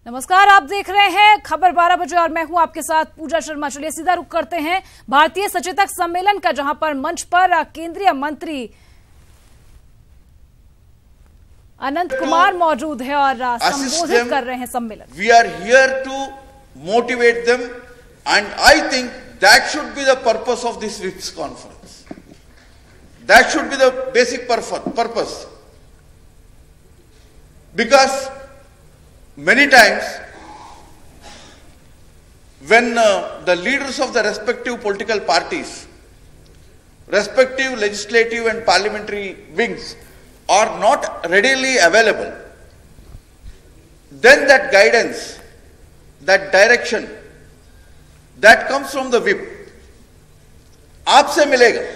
नमस्कार, आप देख रहे हैं खबर 12 बजे और मैं हूं आपके साथ पूजा शर्मा। चलिए सीधा रुख करते हैं भारतीय सचेतक सम्मेलन का, जहां पर मंच पर केंद्रीय मंत्री अनंत कुमार मौजूद है और संबोधित कर रहे हैं सम्मेलन। We are here to motivate them and I think that should be the purpose of this whips conference. That should be the basic purpose, because many times when the leaders of the respective political parties, respective legislative and parliamentary wings are not readily available, then that guidance, that direction that comes from the whip आपसे मिलेगा।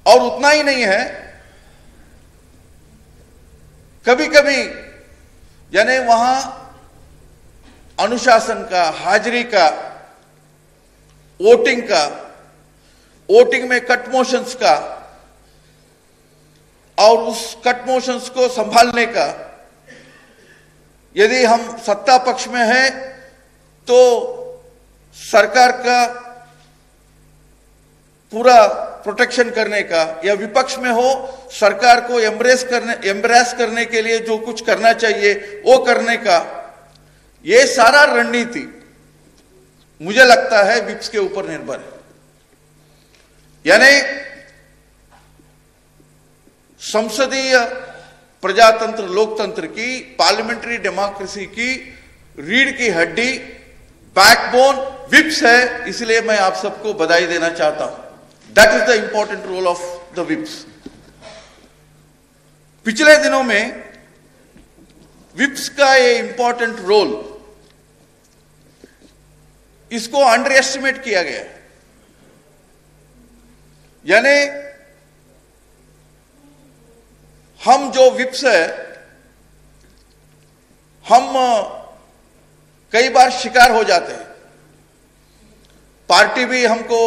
और उतना ही नहीं है, कभी कभी यानी वहां अनुशासन का, हाजिरी का, वोटिंग में कट मोशंस का और उस कट मोशंस को संभालने का, यदि हम सत्ता पक्ष में हैं तो सरकार का पूरा प्रोटेक्शन करने का, या विपक्ष में हो सरकार को एम्ब्रेस करने के लिए जो कुछ करना चाहिए वो करने का, ये सारा रणनीति मुझे लगता है विप्स के ऊपर निर्भर है। यानी संसदीय प्रजातंत्र, लोकतंत्र की, पार्लियामेंट्री डेमोक्रेसी की रीढ़ की हड्डी, बैकबोन विप्स है। इसलिए मैं आप सबको बधाई देना चाहता हूं। That is the important role of the whips. पिछले दिनों में whips का ये इंपॉर्टेंट रोल, इसको अंडर एस्टिमेट किया गया है। यानी हम जो whips है, हम कई बार शिकार हो जाते हैं। पार्टी भी हमको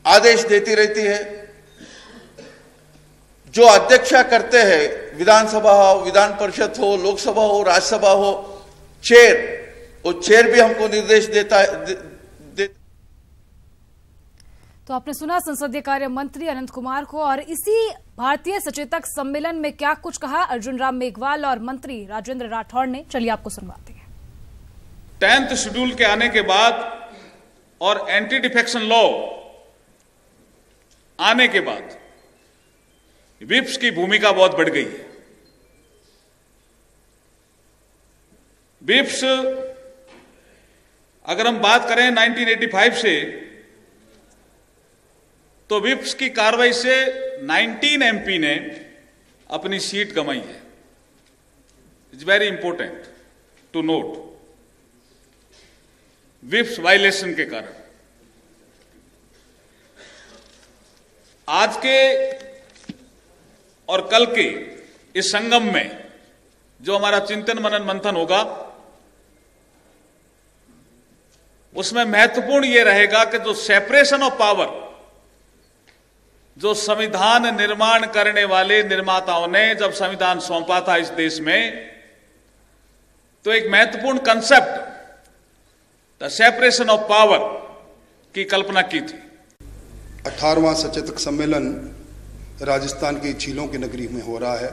आदेश देती रहती है, जो अध्यक्षा करते हैं, विधानसभा हो, विधान परिषद हो, लोकसभा हो, राज्यसभा हो, वो चेयर भी हमको निर्देश देता है। तो आपने सुना संसदीय कार्य मंत्री अनंत कुमार को, और इसी भारतीय सचेतक सम्मेलन में क्या कुछ कहा अर्जुन राम मेघवाल और मंत्री राजेंद्र राठौड़ ने, चलिए आपको सुनवाते हैं। 10th शेड्यूल के आने के बाद और एंटी डिफेक्शन लॉ आने के बाद विप्स की भूमिका बहुत बढ़ गई है। विप्स, अगर हम बात करें 1985 से, तो विप्स की कार्रवाई से 19 एमपी ने अपनी सीट गंवाई है। It's very important to note, whips violation के कारण। आज के और कल के इस संगम में जो हमारा चिंतन मनन मंथन होगा, उसमें महत्वपूर्ण यह रहेगा कि जो सेपरेशन ऑफ पावर, जो संविधान निर्माण करने वाले निर्माताओं ने जब संविधान सौंपा था इस देश में, तो एक महत्वपूर्ण concept the separation of power की कल्पना की थी। 18वां सचेतक सम्मेलन राजस्थान की झीलों की नगरी में हो रहा है।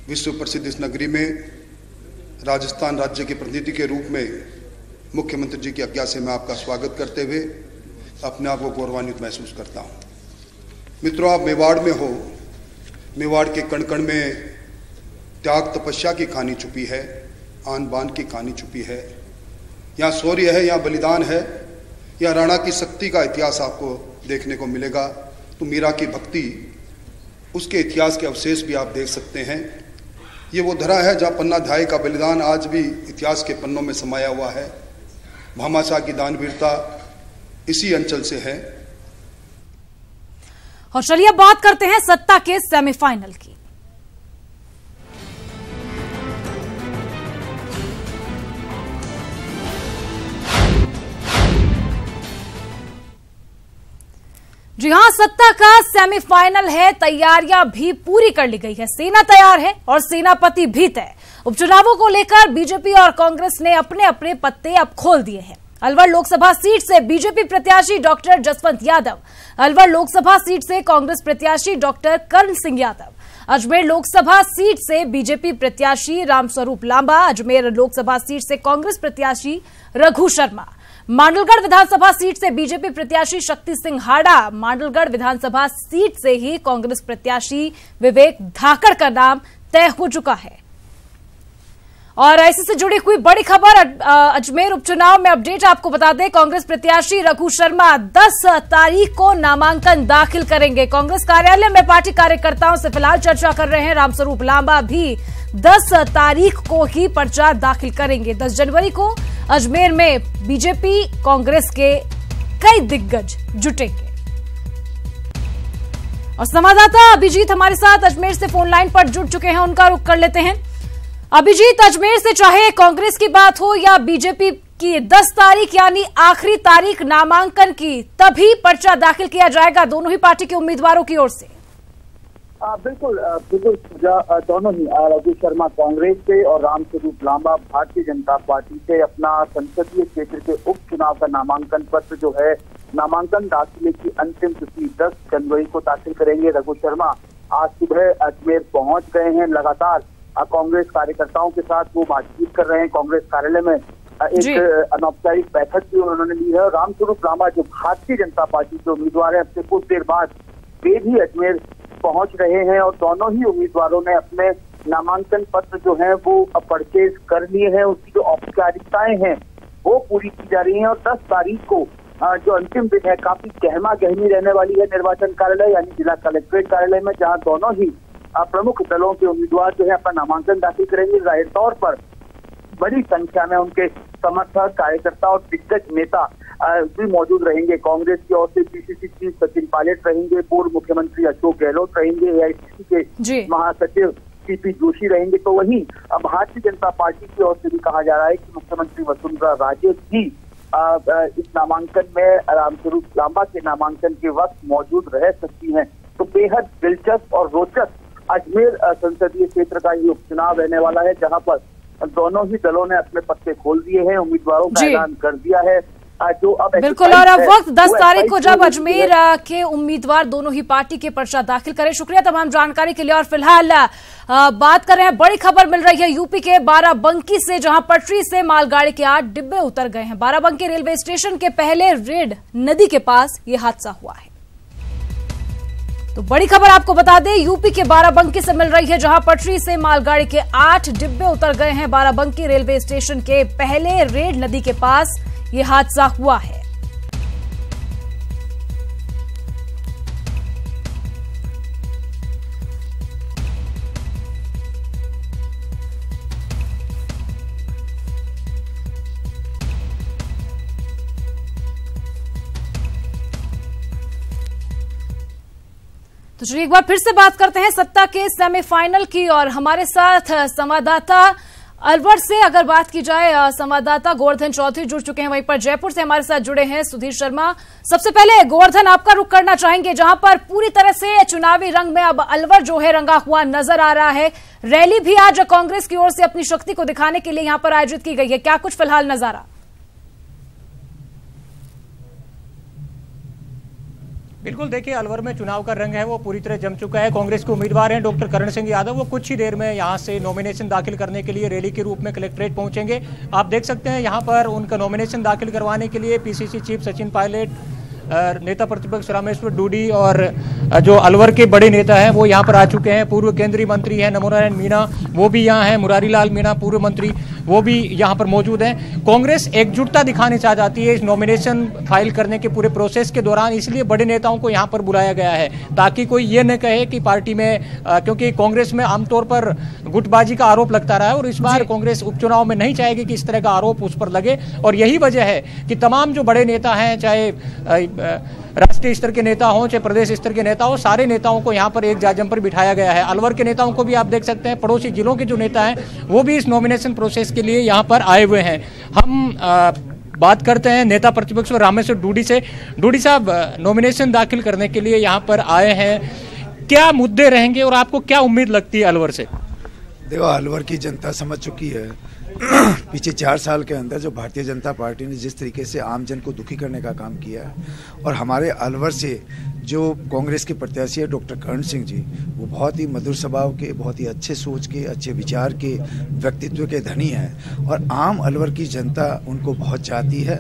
विश्व प्रसिद्ध इस नगरी में राजस्थान राज्य के प्रतिनिधि के रूप में मुख्यमंत्री जी की आज्ञा से मैं आपका स्वागत करते हुए अपने आप को गौरवान्वित महसूस करता हूं। मित्रों, आप मेवाड़ में हो। मेवाड़ के कण कण में त्याग तपस्या की कहानी छुपी है, आन बान की कहानी छुपी है। यहाँ शौर्य है, यहाँ बलिदान है, या राणा की शक्ति का इतिहास आपको देखने को मिलेगा। तो मीरा की भक्ति, उसके इतिहास के अवशेष भी आप देख सकते हैं। ये वो धरा है जहाँ पन्ना ध्याय का बलिदान आज भी इतिहास के पन्नों में समाया हुआ है। भामाशाह की दानवीरता इसी अंचल से है। और चलिए बात करते हैं सत्ता के सेमीफाइनल की। जी हां, सत्ता का सेमीफाइनल है, तैयारियां भी पूरी कर ली गई है, सेना तैयार है और सेनापति भी तय। उपचुनावों को लेकर बीजेपी और कांग्रेस ने अपने अपने पत्ते अब खोल दिए हैं। अलवर लोकसभा सीट से बीजेपी प्रत्याशी डॉक्टर जसवंत यादव, अलवर लोकसभा सीट से कांग्रेस प्रत्याशी डॉक्टर कर्ण सिंह यादव, अजमेर लोकसभा सीट से बीजेपी प्रत्याशी रामस्वरूप लांबा, अजमेर लोकसभा सीट से कांग्रेस प्रत्याशी रघु शर्मा, मांडलगढ़ विधानसभा सीट से बीजेपी प्रत्याशी शक्ति सिंह हाड़ा, मांडलगढ़ विधानसभा सीट से ही कांग्रेस प्रत्याशी विवेक धाकड़ का नाम तय हो चुका है। और ऐसे से जुड़ी हुई बड़ी खबर, अजमेर उपचुनाव में अपडेट आपको बता दें, कांग्रेस प्रत्याशी रघु शर्मा 10 तारीख को नामांकन दाखिल करेंगे। कांग्रेस कार्यालय में पार्टी कार्यकर्ताओं से फिलहाल चर्चा कर रहे हैं। रामस्वरूप लांबा भी 10 तारीख को ही पर्चा दाखिल करेंगे। 10 जनवरी को अजमेर में बीजेपी कांग्रेस के कई दिग्गज जुटेंगे। और संवाददाता अभिजीत हमारे साथ अजमेर से फोन लाइन पर जुड़ चुके हैं, उनका रुख कर लेते हैं। अभिजीत, अजमेर से चाहे कांग्रेस की बात हो या बीजेपी की, 10 तारीख यानी आखिरी तारीख नामांकन की, तभी पर्चा दाखिल किया जाएगा दोनों ही पार्टी के उम्मीदवारों की ओर से। बिल्कुल दोनों ही, रघु शर्मा कांग्रेस से और रामस्वरूप लांबा भारतीय जनता पार्टी से अपना संसदीय क्षेत्र के उपचुनाव का नामांकन पत्र जो है, नामांकन दाखिले की अंतिम तिथि 10 जनवरी को दाखिल करेंगे। रघु शर्मा आज सुबह अजमेर पहुंच गए हैं। लगातार कांग्रेस कार्यकर्ताओं के साथ वो बातचीत कर रहे हैं। कांग्रेस कार्यालय में एक अनौपचारिक बैठक भी उन्होंने ली है। रामस्वरूप लांबा जो भारतीय जनता पार्टी के उम्मीदवार है, अब से कुछ देर बाद वे भी अजमेर पहुंच रहे हैं और दोनों ही उम्मीदवारों ने अपने नामांकन पत्र जो है वो परचेज कर लिए हैं। उसकी जो औपचारिकताएं हैं वो पूरी की जा रही हैं और 10 तारीख को जो अंतिम दिन है, काफी गहमा गहमी रहने वाली है निर्वाचन कार्यालय यानी जिला कलेक्ट्रेट कार्यालय में, जहां दोनों ही प्रमुख दलों के उम्मीदवार जो है अपना नामांकन दाखिल करेंगे। जाहिर तौर पर बड़ी संख्या में उनके समर्थक, कार्यकर्ता और दिग्गज नेता भी मौजूद रहेंगे। कांग्रेस की ओर से पीसीसी चीफ सचिन पायलट रहेंगे, पूर्व मुख्यमंत्री अशोक गहलोत रहेंगे, एआईसीसी के महासचिव सीपी जोशी रहेंगे। तो वहीं भारतीय जनता पार्टी की ओर से भी कहा जा रहा है कि मुख्यमंत्री वसुंधरा राजे भी इस नामांकन में रामस्वरूप लांबा के नामांकन के वक्त मौजूद रह सकती हैं। तो बेहद दिलचस्प और रोचक अजमेर संसदीय क्षेत्र का ये उपचुनाव रहने वाला है, जहां पर दोनों ही दलों ने अपने पत्ते खोल दिए हैं, उम्मीदवारों का ऐलान कर दिया है। जो अब बिल्कुल, और अब वक्त 10 तारीख को जब अजमेर के उम्मीदवार दोनों ही पार्टी के पर्चा दाखिल करें। शुक्रिया तमाम जानकारी के लिए। और फिलहाल बात कर रहे हैं, बड़ी खबर मिल रही है यूपी के बाराबंकी से, जहां पटरी से मालगाड़ी के 8 डिब्बे उतर गए हैं। बाराबंकी रेलवे स्टेशन के पहले रेड नदी के पास ये हादसा हुआ है। तो बड़ी खबर आपको बता दें, यूपी के बाराबंकी से मिल रही है, जहां पटरी से मालगाड़ी के 8 डिब्बे उतर गए हैं। बाराबंकी रेलवे स्टेशन के पहले रेड नदी के पास ये हादसा हुआ है। तो चलिए एक बार फिर से बात करते हैं सत्ता के सेमीफाइनल की, और हमारे साथ संवाददाता अलवर से अगर बात की जाए, संवाददाता गोवर्धन चौधरी जुड़ चुके हैं। वहीं पर जयपुर से हमारे साथ जुड़े हैं सुधीर शर्मा। सबसे पहले गोवर्धन, आपका रुख करना चाहेंगे, जहां पर पूरी तरह से चुनावी रंग में अब अलवर जो है रंगा हुआ नजर आ रहा है। रैली भी आज कांग्रेस की ओर से अपनी शक्ति को दिखाने के लिए यहां पर आयोजित की गई है, क्या कुछ फिलहाल नजारा? बिल्कुल, देखिए अलवर में चुनाव का रंग है वो पूरी तरह जम चुका है। कांग्रेस के उम्मीदवार हैं डॉक्टर कर्ण सिंह यादव, वो कुछ ही देर में यहां से नॉमिनेशन दाखिल करने के लिए रैली के रूप में कलेक्ट्रेट पहुंचेंगे। आप देख सकते हैं यहां पर उनका नॉमिनेशन दाखिल करवाने के लिए पीसीसी चीफ सचिन पायलट, नेता प्रतिपक्ष रामेश्वर डूडी और जो अलवर के बड़े नेता हैं वो यहाँ पर आ चुके हैं। पूर्व केंद्रीय मंत्री हैं नमोनारायण मीणा, वो भी यहाँ हैं। मुरारी लाल मीणा पूर्व मंत्री, वो भी यहाँ पर मौजूद हैं। कांग्रेस एकजुटता दिखाने चाह जाती है इस नॉमिनेशन फाइल करने के पूरे प्रोसेस के दौरान, इसलिए बड़े नेताओं को यहाँ पर बुलाया गया है ताकि कोई ये न कहे कि पार्टी में क्योंकि कांग्रेस में आमतौर पर गुटबाजी का आरोप लगता रहा है और इस बार कांग्रेस उपचुनाव में नहीं चाहेगी कि इस तरह का आरोप उस पर लगे। और यही वजह है कि तमाम जो बड़े नेता हैं, चाहे राष्ट्रीय स्तर के नेता हों चाहे प्रदेश स्तर के नेता हो, सारे नेताओं को यहाँ पर एक जाजम पर बिठाया गया है। अलवर के नेताओं को भी आप देख सकते हैं, पड़ोसी जिलों के जो नेता हैं वो भी इस नॉमिनेशन प्रोसेस के लिए यहाँ पर आए हुए हैं। हम बात करते हैं नेता प्रतिपक्ष रामेश्वर डूडी से। डूडी साहब, नॉमिनेशन दाखिल करने के लिए यहाँ पर आए हैं, क्या मुद्दे रहेंगे और आपको क्या उम्मीद लगती है अलवर से? देखो, अलवर की जनता समझ चुकी है पिछले 4 साल के अंदर जो भारतीय जनता पार्टी ने जिस तरीके से आम जन को दुखी करने का काम किया है, और हमारे अलवर से जो कांग्रेस के प्रत्याशी है डॉक्टर कर्ण सिंह जी, वो बहुत ही मधुर स्वभाव के, बहुत ही अच्छे सोच के, अच्छे विचार के, व्यक्तित्व के धनी हैं और आम अलवर की जनता उनको बहुत चाहती है।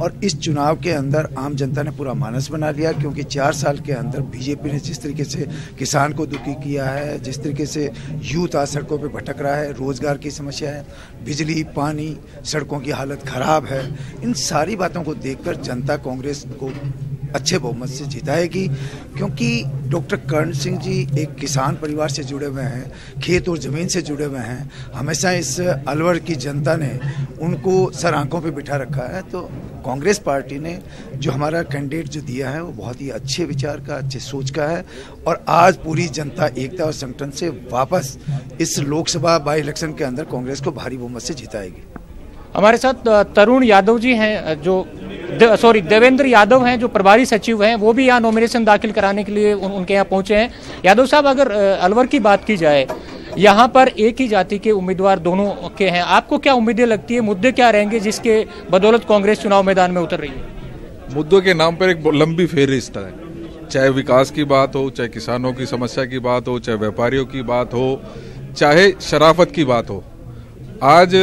और इस चुनाव के अंदर आम जनता ने पूरा मानस बना लिया, क्योंकि 4 साल के अंदर बीजेपी ने जिस तरीके से किसान को दुखी किया है, जिस तरीके से यूथ आज सड़कों पर भटक रहा है, रोजगार की समस्या है, बिजली, पानी, सड़कों की हालत खराब है, इन सारी बातों को देखकर जनता कांग्रेस को अच्छे बहुमत से जिताएगी। क्योंकि डॉक्टर कर्ण सिंह जी एक किसान परिवार से जुड़े हुए हैं, खेत और ज़मीन से जुड़े हुए हैं। हमेशा इस अलवर की जनता ने उनको सर आंखों पे बिठा रखा है। तो कांग्रेस पार्टी ने जो हमारा कैंडिडेट जो दिया है वो बहुत ही अच्छे विचार का, अच्छे सोच का है और आज पूरी जनता एकता और संगठन से वापस इस लोकसभा बाई इलेक्शन के अंदर कांग्रेस को भारी बहुमत से जिताएगी। हमारे साथ तरुण यादव जी हैं, जो देवेंद्र यादव हैं, जो प्रभारी सचिव हैं, वो भी यहाँ नॉमिनेशन दाखिल कराने के लिए उनके यहाँ पहुंचे हैं। यादव साहब, अगर अलवर की बात की जाए, यहाँ पर एक ही जाति के उम्मीदवार दोनों के हैं, आपको क्या उम्मीदें लगती है, मुद्दे क्या रहेंगे जिसके बदौलत कांग्रेस चुनाव मैदान में उतर रही है? मुद्दों के नाम पर एक लंबी फेहरिस्त है, चाहे विकास की बात हो, चाहे किसानों की समस्या की बात हो, चाहे व्यापारियों की बात हो, चाहे शराफत की बात हो। आज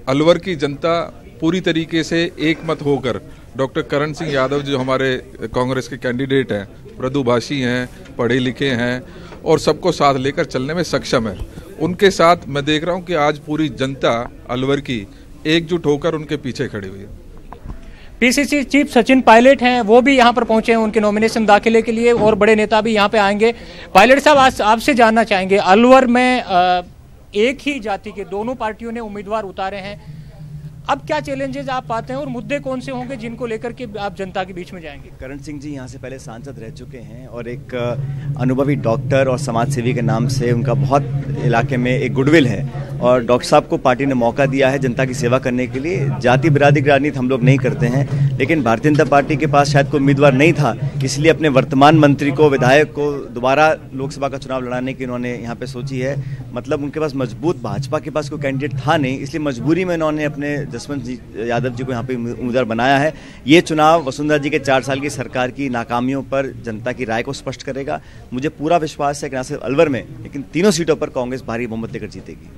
अलवर की जनता पूरी तरीके से एकमत होकर डॉक्टर कर्ण सिंह यादव जो हमारे कांग्रेस के कैंडिडेट हैं, मृदुभाषी हैं, पढ़े लिखे हैं और सबको साथ लेकर चलने में सक्षम है, उनके साथ मैं देख रहा हूं कि आज पूरी जनता अलवर की एकजुट होकर उनके पीछे खड़ी हुई है। पीसीसी चीफ सचिन पायलट हैं, वो भी यहाँ पर पहुंचे हैं उनके नॉमिनेशन दाखिले के लिए और बड़े नेता भी यहाँ पे आएंगे। पायलट साहब, आज आपसे जानना चाहेंगे, अलवर में एक ही जाति के दोनों पार्टियों ने उम्मीदवार उतारे हैं, अब क्या चैलेंजेस आप पाते हैं और मुद्दे कौन से होंगे जिनको लेकर के आप जनता के बीच में जाएंगे? कर्ण सिंह जी यहाँ से पहले सांसद रह चुके हैं और एक अनुभवी डॉक्टर और समाज सेवी के नाम से उनका बहुत इलाके में एक गुडविल है और डॉक्टर साहब को पार्टी ने मौका दिया है जनता की सेवा करने के लिए। जाति बिरादरी की राजनीति हम लोग नहीं करते हैं, लेकिन भारतीय जनता पार्टी के पास शायद कोई उम्मीदवार नहीं था, इसलिए अपने वर्तमान मंत्री को, विधायक को दोबारा लोकसभा का चुनाव लड़ाने की उन्होंने यहाँ पे सोची है। मतलब उनके पास मजबूत, भाजपा के पास कोई कैंडिडेट था नहीं, इसलिए मजबूरी में उन्होंने अपने जसवंत जी यादव जी को यहाँ पे उम्मीदवार बनाया है। ये चुनाव वसुंधरा जी के 4 साल की सरकार की नाकामियों पर जनता की राय को स्पष्ट करेगा। मुझे पूरा विश्वास है कि न सिर्फ अलवर में लेकिन तीनों सीटों पर कांग्रेस भारी बहुमत लेकर जीतेगी।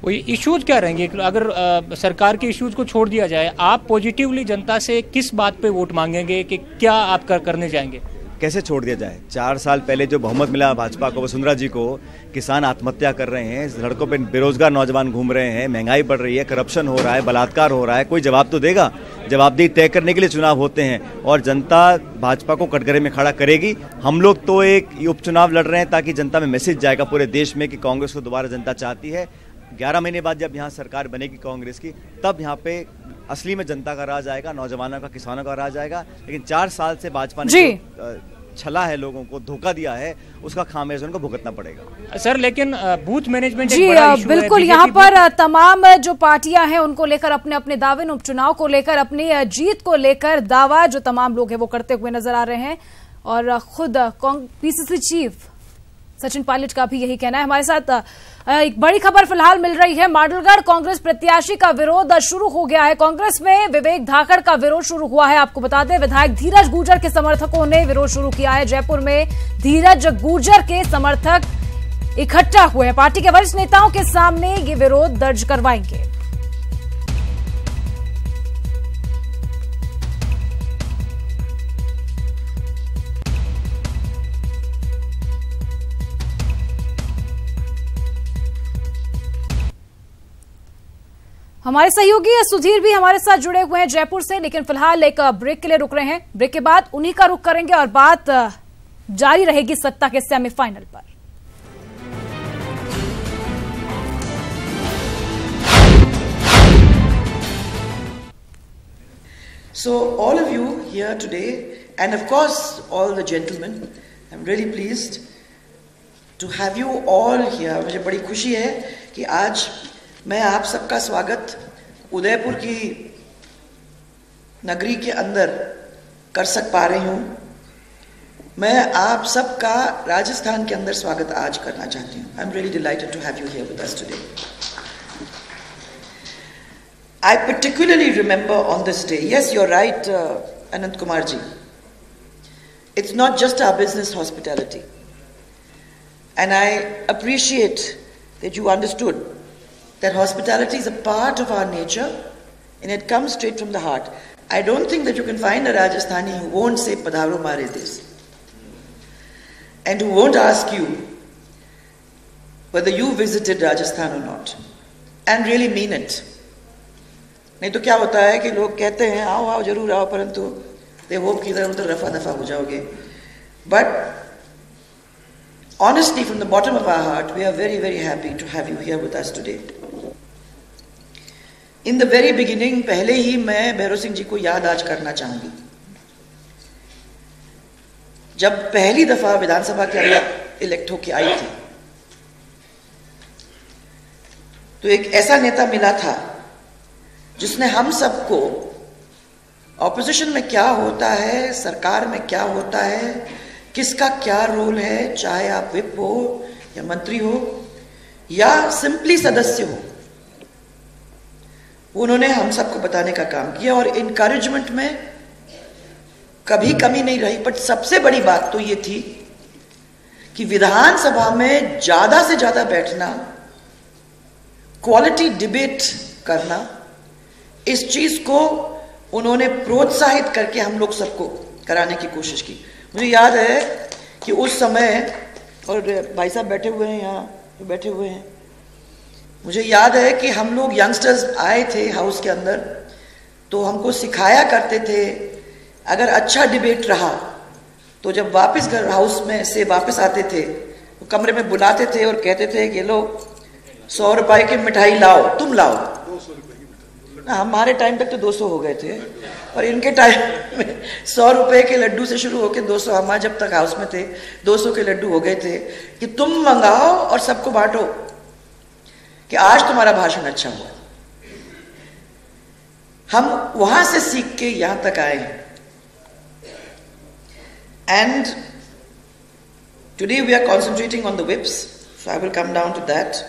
वो इश्यूज क्या रहेंगे अगर सरकार के इश्यूज को छोड़ दिया जाए? आप पॉजिटिवली जनता से किस बात पे वोट मांगेंगे कि क्या आप करने जाएंगे? कैसे छोड़ दिया जाए? 4 साल पहले जो बहुमत मिला भाजपा को, वसुंधरा जी को, किसान आत्महत्या कर रहे हैं, सड़कों पे बेरोजगार नौजवान घूम रहे हैं, महंगाई बढ़ रही है, करप्शन हो रहा है, बलात्कार हो रहा है, कोई जवाब तो देगा? जवाबदेही तय करने के लिए चुनाव होते हैं और जनता भाजपा को कटघरे में खड़ा करेगी। हम लोग तो एक उपचुनाव लड़ रहे हैं ताकि जनता में मैसेज जाएगा पूरे देश में कि कांग्रेस को दोबारा जनता चाहती है। 11 महीने बाद जब यहाँ सरकार बनेगी कांग्रेस की, तब यहाँ पे असली में जनता का राज आएगा, नौजवानों का, किसानों का राज आएगा। लेकिन 4 साल से भाजपा ने छला है, लोगों को धोखा दिया है, उसका खामियाजा उनको भुगतना पड़ेगा। सर, लेकिन बूथ मैनेजमेंट जी बिल्कुल, यहाँ पर तमाम जो पार्टियां हैं उनको लेकर अपने अपने दावे, उपचुनाव को लेकर, अपनी जीत को लेकर दावा जो तमाम लोग हैं वो करते हुए नजर आ रहे हैं और खुद पीसीसी चीफ सचिन पायलट का भी यही कहना है। हमारे साथ एक बड़ी खबर फिलहाल मिल रही है, माडलगढ़ कांग्रेस प्रत्याशी का विरोध शुरू हो गया है। कांग्रेस में विवेक धाकड़ का विरोध शुरू हुआ है। आपको बता दें, विधायक धीरज गुर्जर के समर्थकों ने विरोध शुरू किया है। जयपुर में धीरज गुर्जर के समर्थक इकट्ठा हुए हैं, पार्टी के वरिष्ठ नेताओं के सामने ये विरोध दर्ज करवाएंगे। हमारे सहयोगी सुधीर भी हमारे साथ जुड़े हुए हैं जयपुर से, लेकिन फिलहाल एक ब्रेक के लिए रुक रहे हैं। ब्रेक के बाद उन्हीं का रुख करेंगे और बात जारी रहेगी सत्ता के सेमीफाइनल पर। So all of you here today, and of course all the gentlemen, I'm really pleased to have you all here. मुझे बड़ी खुशी है कि आज मैं आप सबका स्वागत उदयपुर की नगरी के अंदर कर पा रही हूं, मैं आप सबका राजस्थान के अंदर स्वागत आज करना चाहती हूं। I am really delighted to have you here with us today. I particularly remember on this day, yes, you're right, Anant Kumar ji. It's not just our business hospitality. And I appreciate that you understood that hospitality is a part of our nature and it comes straight from the heart. I don't think that you can find a Rajasthani who won't say Padharo Mare Des and who won't ask you whether you visited Rajasthan or not and really mean it. नहीं तो क्या होता है कि लोग कहते हैं आओ आओ जरूर आओ, परंतु दे होप कि इधर उधर रफा दफा हो जाओगे। But honestly from the bottom of our heart we are very very happy to have you here with us today. In the very beginning, पहले ही मैं भैरव सिंह जी को याद आज करना चाहूंगी। जब पहली दफा विधानसभा के इलेक्ट होके आई थी तो एक ऐसा नेता मिला था जिसने हम सबको ऑपोजिशन में क्या होता है, सरकार में क्या होता है, किसका क्या रोल है, चाहे आप विप हो या मंत्री हो या सिंपली सदस्य हो, उन्होंने हम सबको बताने का काम किया और इनकरेजमेंट में कभी कमी नहीं रही। बट सबसे बड़ी बात तो ये थी कि विधानसभा में ज्यादा से ज्यादा बैठना, क्वालिटी डिबेट करना, इस चीज को उन्होंने प्रोत्साहित करके हम लोग सबको कराने की कोशिश की। मुझे याद है कि उस समय, और भाई साहब बैठे हुए हैं यहाँ बैठे हुए हैं, मुझे याद है कि हम लोग यंगस्टर्स आए थे हाउस के अंदर तो हमको सिखाया करते थे अगर अच्छा डिबेट रहा तो जब वापस घर हाउस में से वापस आते थे तो कमरे में बुलाते थे और कहते थे कि लो 100 रुपए की मिठाई लाओ, तुम लाओ। हमारे टाइम तक तो 200 हो गए थे और इनके टाइम में 100 रुपए के लड्डू से शुरू होकर 200, हमारे जब तक हाउस में थे 200 के लड्डू हो गए थे कि तुम मंगाओ और सबको बांटो कि आज तुम्हारा भाषण अच्छा हुआ। हम वहां से सीख के यहां तक आए हैं and today we are concentrating on the whips, so I will come down to that.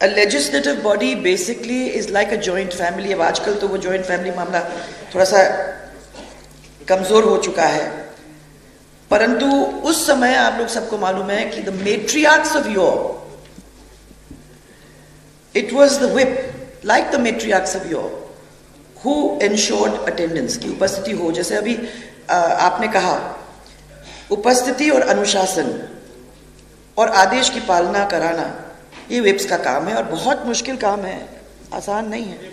A legislative body basically is like a joint family. अब आजकल तो वो joint family मामला थोड़ा सा कमजोर हो चुका है, परंतु उस समय आप लोग सबको मालूम है कि the matriarchs of yore, it was the whip, like the matriarchs of yore, who ensured attendance, की उपस्थिति हो। जैसे अभी आपने कहा, उपस्थिति और अनुशासन और आदेश की पालना कराना ये whips का काम है और बहुत मुश्किल काम है, आसान नहीं है।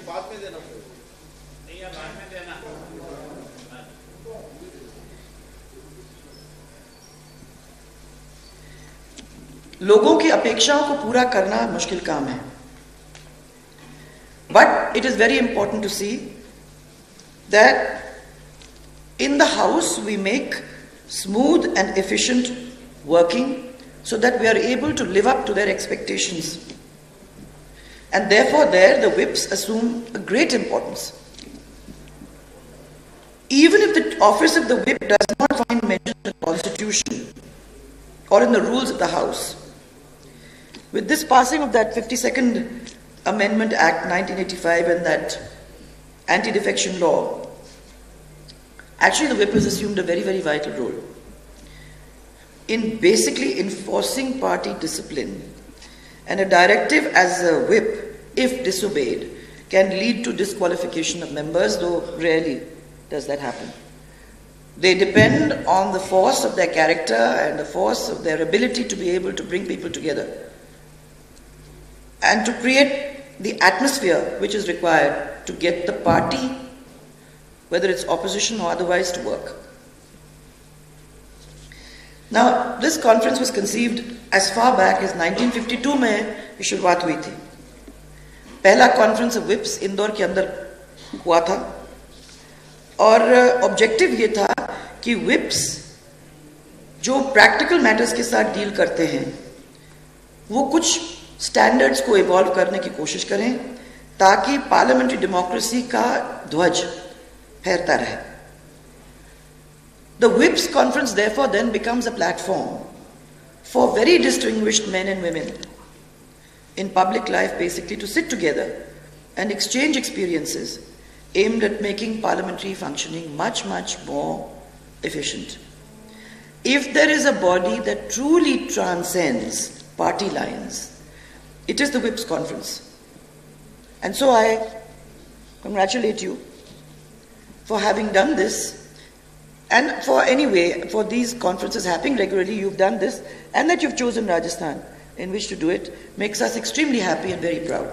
लोगों की अपेक्षाओं को पूरा करना मुश्किल काम है, but it is very important to see that in the house we make smooth and efficient working so that we are able to live up to their expectations. And therefore there the whips assume a great importance. Even if the office of the whip does not find mention in the constitution or in the rules of the house, with this passing of that 52nd Amendment Act 1985 and that anti-defection law, actually the whip has assumed a very, very vital role in basically enforcing party discipline, and a directive as a whip, if disobeyed, can lead to disqualification of members, though rarely does that happen. They depend on the force of their character and the force of their ability to be able to bring people together and to create the atmosphere which is required to get the party, whether it's opposition or otherwise, to work. Now, this conference was conceived as far back as 1952 में ये शुरुआत हुई थी। पहला conference of whips Indore के अंदर हुआ था और ऑब्जेक्टिव ये था कि whips जो प्रैक्टिकल मैटर्स के साथ डील करते हैं वो कुछ स्टैंडर्ड्स को इवॉल्व करने की कोशिश करें ताकि पार्लियामेंट्री डेमोक्रेसी का ध्वज फहरता रहे. The Whips Conference therefore then becomes a platform for very distinguished men and women in public life basically to sit together and exchange experiences aimed at making parliamentary functioning much, much more efficient. If there is a body that truly transcends party lines, it is the Whips Conference. And so I congratulate you for having done this, and for these conferences happening regularly, you've done this, and that you've chosen Rajasthan in which to do it makes us extremely happy and very proud.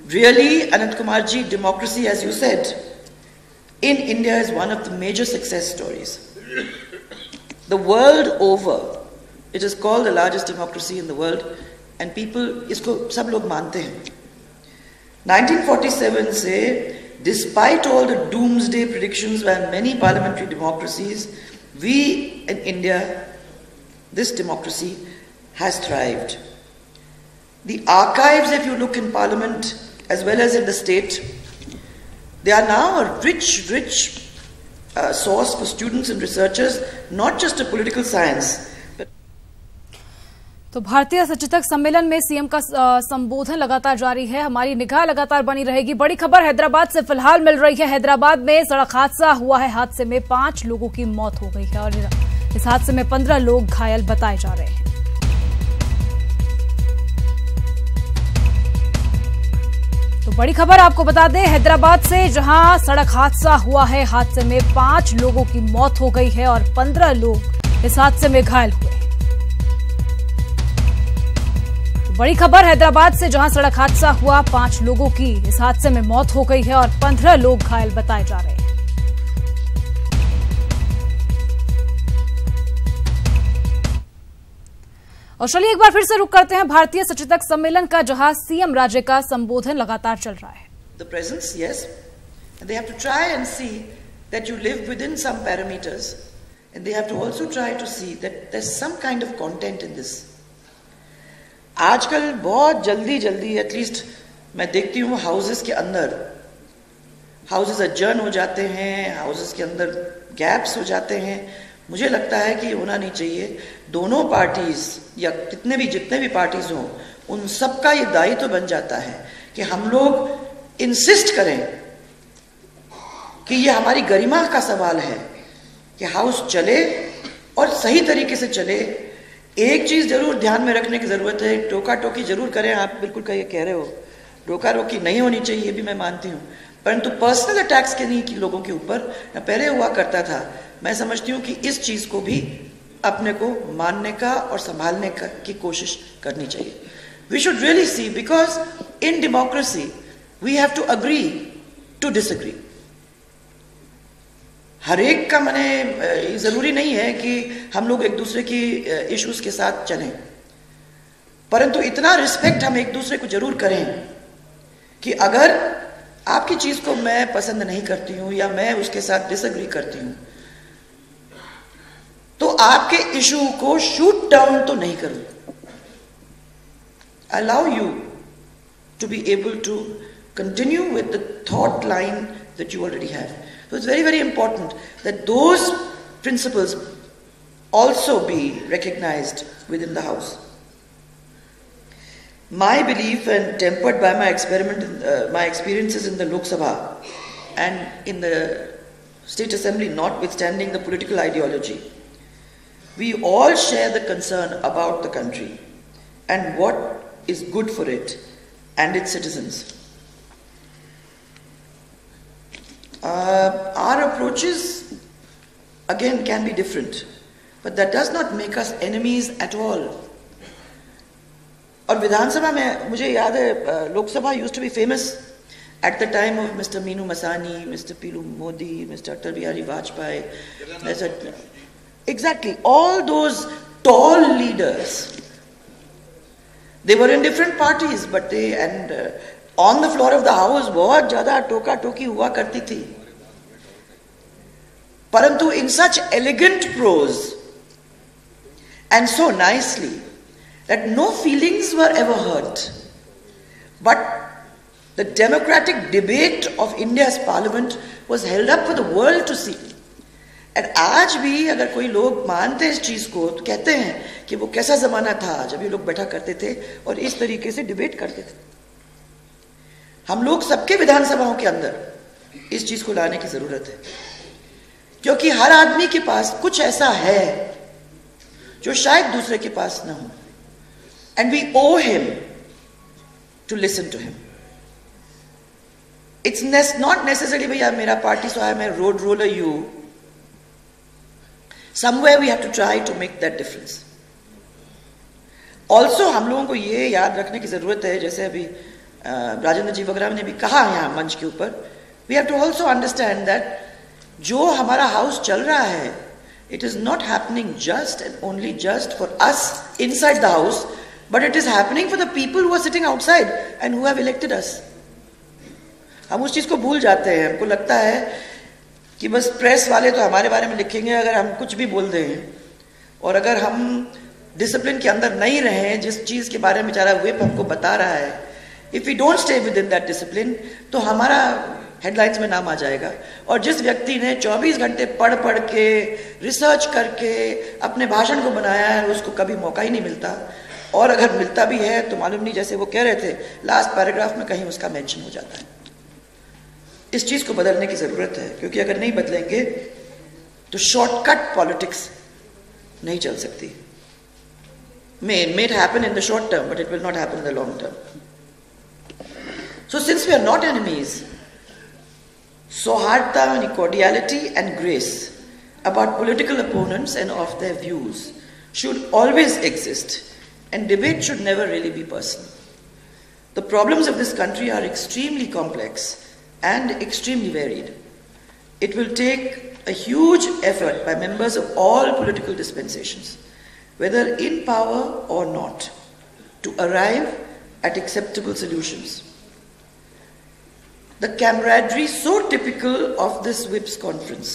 Really, Anant Kumar ji, democracy, as you said, in India is one of the major success stories. The world over, it is called the largest democracy in the world, and people isko sab log mante hain. 1947 se, despite all the doomsday predictions by many parliamentary democracies, we in India, this democracy has thrived. The archives, if you look in parliament as well as in the state, they are now a rich source for students and researchers, not just a political science. तो भारतीय सचेतक सम्मेलन में CM का संबोधन लगातार जारी है. हमारी निगाह लगातार बनी रहेगी. बड़ी खबर हैदराबाद से फिलहाल मिल रही है. हैदराबाद में सड़क हादसा हुआ है. हादसे में 5 लोगों की मौत हो गई है और इस हादसे में 15 लोग घायल बताए जा रहे हैं. तो बड़ी खबर आपको बता दें हैदराबाद से, जहां सड़क हादसा हुआ है. हादसे में 5 लोगों की मौत हो गई है और 15 लोग इस हादसे में घायल हुए. बड़ी खबर हैदराबाद से, जहां सड़क हादसा हुआ, 5 लोगों की इस हादसे में मौत हो गई है और 15 लोग घायल बताए जा रहे हैं. और चलिए एक बार फिर से रुक करते हैं भारतीय सचेतक सम्मेलन का, जहां सीएम राज्य का संबोधन लगातार चल रहा है. The presence, yes, and they have to try and see that you live within some parameters, and they have to also try to see that there's some kind of content in this. आजकल बहुत जल्दी at least मैं देखती हूँ houses के अंदर houses अडजर्न हो जाते हैं, हाउसेस के अंदर गैप्स हो जाते हैं. मुझे लगता है कि होना नहीं चाहिए. दोनों पार्टीज या जितने भी पार्टीज हों, उन सबका ये दायित्व बन जाता है कि हम लोग इंसिस्ट करें कि ये हमारी गरिमा का सवाल है कि हाउस चले और सही तरीके से चले. एक चीज जरूर ध्यान में रखने की जरूरत है, टोका टोकी जरूर करें. आप बिल्कुल कह रहे हो, टोका टोकी नहीं होनी चाहिए, ये भी मैं मानती हूँ, परंतु पर्सनल अटैक्स के नहीं कि लोगों के ऊपर पहले हुआ करता था. मैं समझती हूँ कि इस चीज को भी अपने को मानने का और संभालने की कोशिश करनी चाहिए. We should really see, because in democracy we have to agree to disagree. हर एक का माने जरूरी नहीं है कि हम लोग एक दूसरे की इश्यूज के साथ चलें, परंतु इतना रिस्पेक्ट हम एक दूसरे को जरूर करें कि अगर आपकी चीज को मैं पसंद नहीं करती हूं या मैं उसके साथ डिसएग्री करती हूं, तो आपके इशू को शूट डाउन तो नहीं करूं. Allow you to be able to continue with the thought line that you already have. So it's very, very important that those principles also be recognized within the House. My belief, and tempered by my experiences in the Lok Sabha and in the State Assembly, notwithstanding the political ideology, we all share the concern about the country and what is good for it and its citizens. Our approaches again can be different, but that does not make us enemies at all. और विधानसभा में मुझे याद है, Lok Sabha used to be famous at the time of Mr. Meenu Masani, Mr. Pilu Modi, Mr. Atal Bihari Vajpayee. Exactly, all those tall leaders. They were in different parties, but on the floor of the house बहुत ज्यादा टोका टोकी हुआ करती थी, परंतु in such elegant prose and so nicely that no feelings were ever hurt. But the democratic debate of India's parliament was held up for the world to see. And आज भी अगर कोई लोग मानते हैं इस चीज को तो कहते हैं कि वो कैसा जमाना था जब ये लोग बैठा करते थे और इस तरीके से डिबेट करते थे। हम लोग सबके विधानसभाओं के अंदर इस चीज को लाने की जरूरत है, क्योंकि हर आदमी के पास कुछ ऐसा है जो शायद दूसरे के पास ना हो, and we owe him to listen to him. It's not necessary भैया मेरा पार्टी सो है, मैं road roller you, somewhere we have to try to make that difference. Also हम लोगों को ये याद रखने की जरूरत है, जैसे अभी राजेंद्र जी वगैरह ने भी कहा यहाँ मंच के ऊपर, we have to also understand that जो हमारा हाउस चल रहा है, it is not happening just and only just for us inside the house, but it is happening for the people who are sitting outside and who have elected us. हम उस चीज को भूल जाते हैं। हमको लगता है कि बस प्रेस वाले तो हमारे बारे में लिखेंगे अगर हम कुछ भी बोल दें, और अगर हम डिसिप्लिन के अंदर नहीं रहे, जिस चीज के बारे में बेचारा व्हिप हमको बता रहा है, if we don't stay within that discipline, तो हमारा हेडलाइंस में नाम आ जाएगा। और जिस व्यक्ति ने 24 घंटे पढ़ पढ़ के रिसर्च करके अपने भाषण को बनाया है, उसको कभी मौका ही नहीं मिलता, और अगर मिलता भी है तो मालूम नहीं, जैसे वो कह रहे थे लास्ट पैराग्राफ में कहीं उसका मेंशन हो जाता है। इस चीज को बदलने की जरूरत है, क्योंकि अगर नहीं बदलेंगे तो शॉर्टकट पॉलिटिक्स नहीं चल सकती। may it happen in the short term, but it will not happen in the long term. So since we are not enemies, सौहार्दता यानी cordiality and grace about political opponents and of their views should always exist, and debate should never really be personal. The problems of this country are extremely complex and extremely varied. It will take a huge effort by members of all political dispensations, whether in power or not, to arrive at acceptable solutions. The camaraderie so typical of this WIPS conference,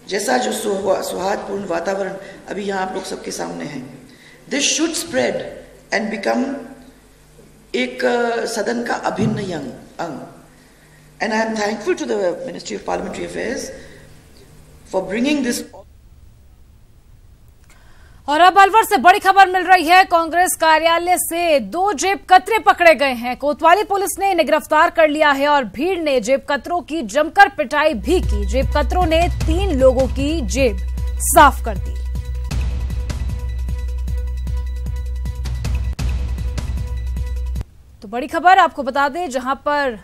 जैसा जो सौहार्दपूर्ण वातावरण अभी यहाँ आप लोग सबके सामने है, this should spread and become एक सदन का अभिन्न अंग. And I am thankful to the Ministry of Parliamentary Affairs for bringing this. और अब अलवर से बड़ी खबर मिल रही है। कांग्रेस कार्यालय से 2 जेब कतरे पकड़े गए हैं। कोतवाली पुलिस ने इन्हें गिरफ्तार कर लिया है और भीड़ ने जेब कतरों की जमकर पिटाई भी की। जेब कतरों ने 3 लोगों की जेब साफ कर दी। तो बड़ी खबर आपको बता दें, जहां पर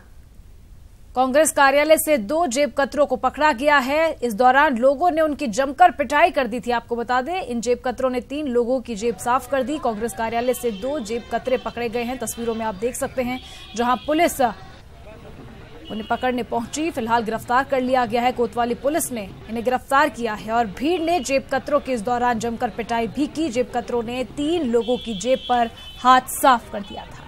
कांग्रेस कार्यालय से 2 जेब कतरों को पकड़ा गया है। इस दौरान लोगों ने उनकी जमकर पिटाई कर दी थी। आपको बता दें, इन जेब कतरों ने 3 लोगों की जेब साफ कर दी। कांग्रेस कार्यालय से 2 जेब कतरे पकड़े गए हैं। तस्वीरों में आप देख सकते हैं, जहां पुलिस उन्हें पकड़ने पहुंची। फिलहाल गिरफ्तार कर लिया गया है। कोतवाली पुलिस ने इन्हें गिरफ्तार किया है और भीड़ ने जेब कतरों की इस दौरान जमकर पिटाई भी की। जेब कतरों ने 3 लोगों की जेब पर हाथ साफ कर दिया था।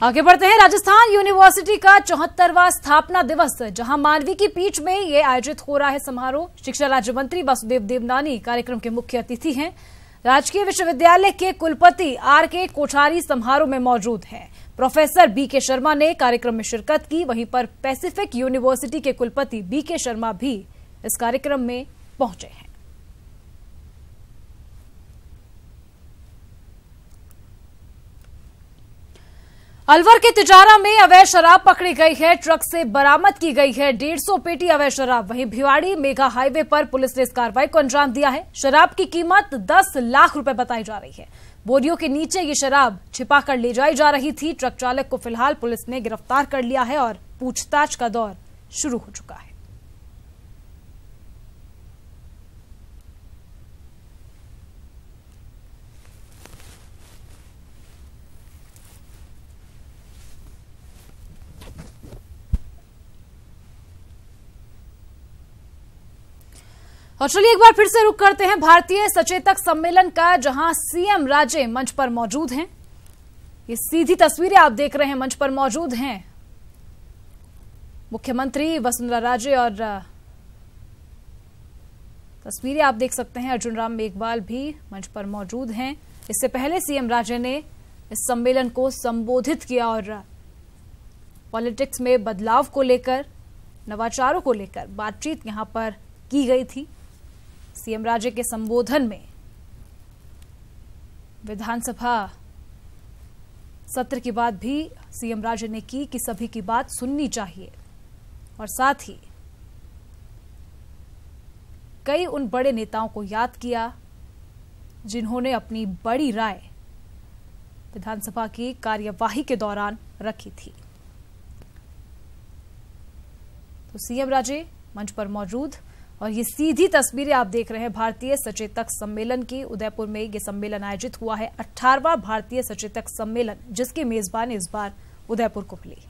आगे बढ़ते हैं। राजस्थान यूनिवर्सिटी का 74वां स्थापना दिवस, जहां मानवी की पीठ में ये आयोजित हो रहा है समारोह। शिक्षा राज्य मंत्री वासुदेव देवनानी कार्यक्रम के मुख्य अतिथि हैं। राजकीय विश्वविद्यालय के कुलपति आर.के. कोठारी समारोह में मौजूद हैं। Professor BK. शर्मा ने कार्यक्रम में शिरकत की। वहीं पर पैसिफिक यूनिवर्सिटी के कुलपति बी.के. शर्मा भी इस कार्यक्रम में पहुंचे हैं। अलवर के तिजारा में अवैध शराब पकड़ी गई है। ट्रक से बरामद की गई है 150 पेटी अवैध शराब। वहीं भिवाड़ी मेगा हाईवे पर पुलिस ने इस कार्रवाई को अंजाम दिया है। शराब की कीमत 10 लाख रुपए बताई जा रही है। बोरियों के नीचे ये शराब छिपाकर ले जाई जा रही थी। ट्रक चालक को फिलहाल पुलिस ने गिरफ्तार कर लिया है और पूछताछ का दौर शुरू हो चुका है। और चलिए एक बार फिर से रुक करते हैं भारतीय सचेतक सम्मेलन का, जहां सीएम राजे मंच पर मौजूद हैं। ये सीधी तस्वीरें आप देख रहे हैं, मंच पर मौजूद हैं मुख्यमंत्री वसुंधरा राजे और तस्वीरें आप देख सकते हैं। अर्जुन राम मेघवाल भी मंच पर मौजूद हैं। इससे पहले सीएम राजे ने इस सम्मेलन को संबोधित किया और पॉलिटिक्स में बदलाव को लेकर, नवाचारों को लेकर बातचीत यहां पर की गई थी। सीएम राजे के संबोधन में विधानसभा सत्र की बात भी सीएम राजे ने की कि सभी की बात सुननी चाहिए और साथ ही कई उन बड़े नेताओं को याद किया जिन्होंने अपनी बड़ी राय विधानसभा की कार्यवाही के दौरान रखी थी। तो सीएम राजे मंच पर मौजूद और ये सीधी तस्वीरें आप देख रहे हैं भारतीय सचेतक सम्मेलन की। उदयपुर में ये सम्मेलन आयोजित हुआ है, 18वां भारतीय सचेतक सम्मेलन, जिसकी मेजबानी इस बार उदयपुर को मिली।